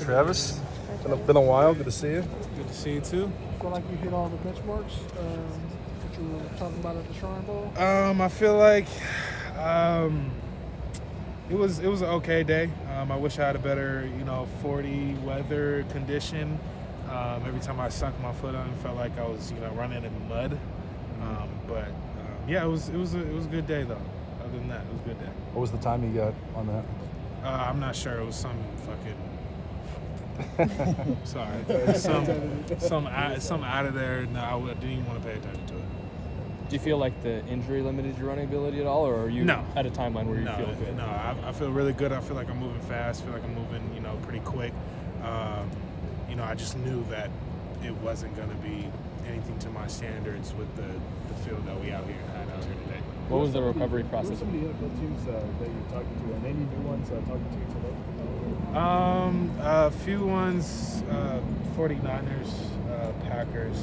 Travis. Been a while. Good to see you. Good to see you too. Feel like you hit all the benchmarks that you were talking about at the Shrine Bowl? I feel like it was an okay day. I wish I had a better 40 weather condition. Every time I sunk my foot on, it felt like I was running in mud. But yeah, it was a good day though. Other than that, it was a good day. What was the time you got on that? I'm not sure. It was some fucking. Sorry, some out of there. No, I didn't even want to pay attention to it. Do you feel like the injury limited your running ability at all, or are you at a timeline where you feel good? No, I feel really good. I feel like I'm moving fast. I feel like I'm moving, pretty quick. I just knew that it wasn't going to be anything to my standards with the field that we had out here today. What was the recovery process? Some of the NFL teams that you're talking to, and any new ones talking to you today? A few ones, 49ers, Packers,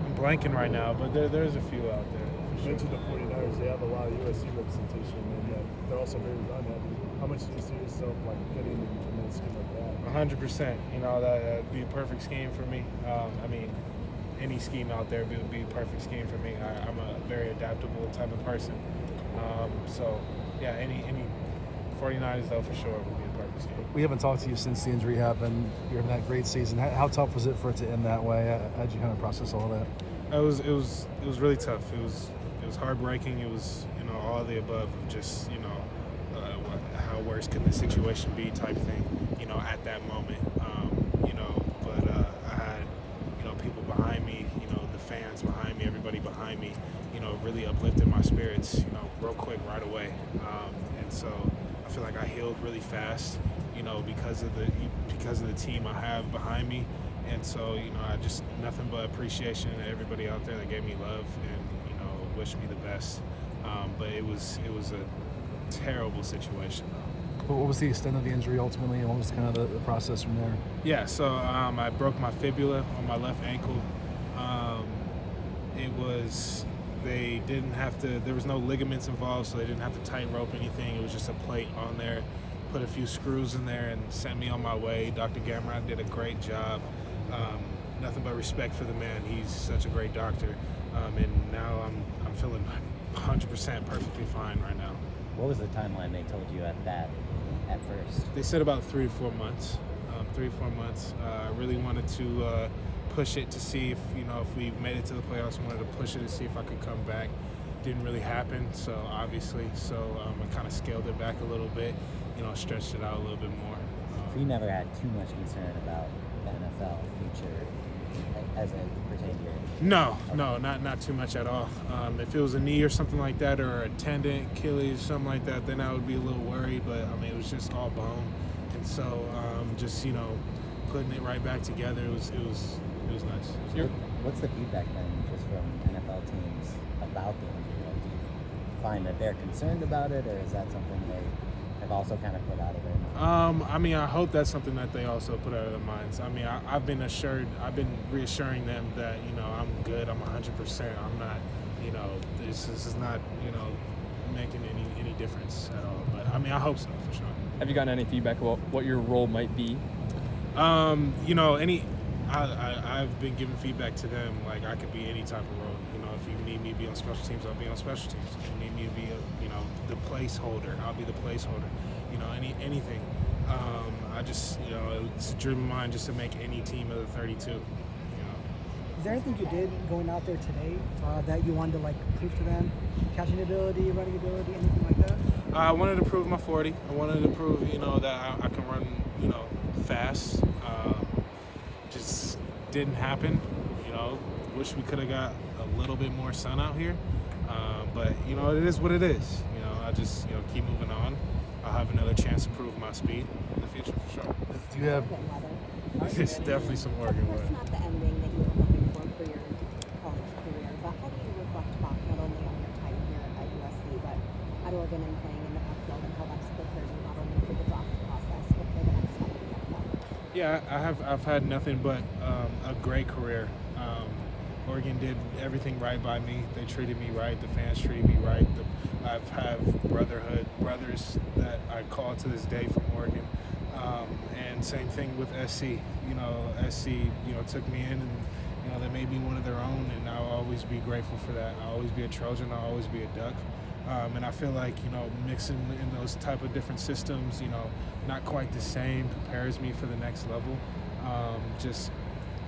I'm blanking right now, but there's a few out there. You mentioned the 49ers, they have a lot of USC representation, and they're also very run heavy. How much do you see yourself fitting in a scheme like that? 100%. That'd be a perfect scheme for me. Any scheme out there would be a perfect scheme for me. I'm a very adaptable type of person. Any 49ers though for sure would be a perfect scheme. We haven't talked to you since the injury happened. You're in that great season. How tough was it for it to end that way? How'd you kind of process all that? It was really tough. It was heartbreaking. It was all of the above of just how worse can the situation be type thing. At that moment. But I had people behind me. The fans behind me. Everybody behind me. Really uplifted my spirits. Real quick right away. And so I feel like I healed really fast. Because of the team I have behind me. And so, I just nothing but appreciation to everybody out there that gave me love and, wished me the best. But it was a terrible situation, though. But what was the extent of the injury ultimately, and what was kind of the process from there? Yeah, so I broke my fibula on my left ankle. There was no ligaments involved, so they didn't have to tightrope anything. It was just a plate on there. Put a few screws in there and sent me on my way. Dr. Gamrot did a great job. Nothing but respect for the man. He's such a great doctor. And now I'm feeling 100% perfectly fine right now. What was the timeline they told you at first? They said about 3 or 4 months. 3 or 4 months. I really wanted to push it to see if we made it to the playoffs. I wanted to push it to see if I could come back. Didn't really happen, so obviously. So I kind of scaled it back a little bit, stretched it out a little bit more. So you never had too much concern about the NFL future as it pertained to your injury? No, not too much at all. If it was a knee or something like that, or a tendon, Achilles, something like that, then I would be a little worried. But it was just all bone, and so just putting it right back together, it was nice. What's the feedback then, just from NFL teams about the injury? Do you find that they're concerned about it, or is that something they have also kind of put out of their minds? I hope that's something that they also put out of their minds. I've been reassuring them that, I'm good, I'm 100%. I'm not, this is not, making any difference at all. But, I hope so, for sure. Have you gotten any feedback about what your role might be? I've been giving feedback to them, like I could be any type of role. If you need me to be on special teams, I'll be on special teams. If you need me to be the placeholder, I'll be the placeholder. Anything. I just, it's a dream of mine just to make any team of the 32. Is there anything you did going out there today that you wanted to prove to them? Catching ability, running ability, anything like that? I wanted to prove my 40. I wanted to prove, that I can run, fast. Just didn't happen. Wish we could have got a little bit more sun out here. But it is what it is. I just keep moving on. I'll have another chance to prove my speed in the future for sure. Do you have? It's definitely some Oregon weather. Not the ending that you were looking for your college career, but how do you reflect back not only on your time here at USC, but at Oregon and playing in the Pac-12 and how that's prepared you not only for the draft process but for the next step in the NFL? Yeah, I've had nothing but a great career. Oregon did everything right by me. They treated me right. The fans treated me right. I've had brothers that I call to this day from Oregon. And same thing with SC. SC, took me in and, they made me one of their own, and I'll always be grateful for that. I'll always be a Trojan. I'll always be a Duck. And I feel like, mixing in those type of different systems, not quite the same, prepares me for the next level. Just,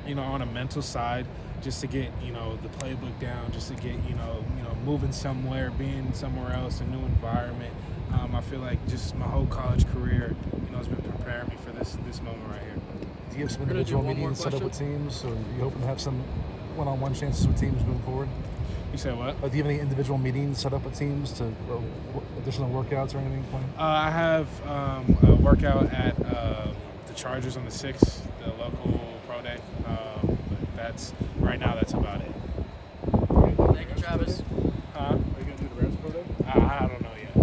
on a mental side, just to get, the playbook down, just to get, moving somewhere, being somewhere else, a new environment. I feel like just my whole college career, has been preparing me for this moment right here. Do you have some individual meetings set up with teams, or are you hoping to have some one-on-one chances with teams moving forward? You said what? Do you have any individual meetings set up with teams to additional workouts or anything planned? I have a workout at the Chargers on the 6th, the local pro day. But right now that's about it. Thank you, Travis. Are you going to do the Rams pro day? I don't know yet.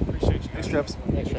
Appreciate you guys. Thanks, Travis.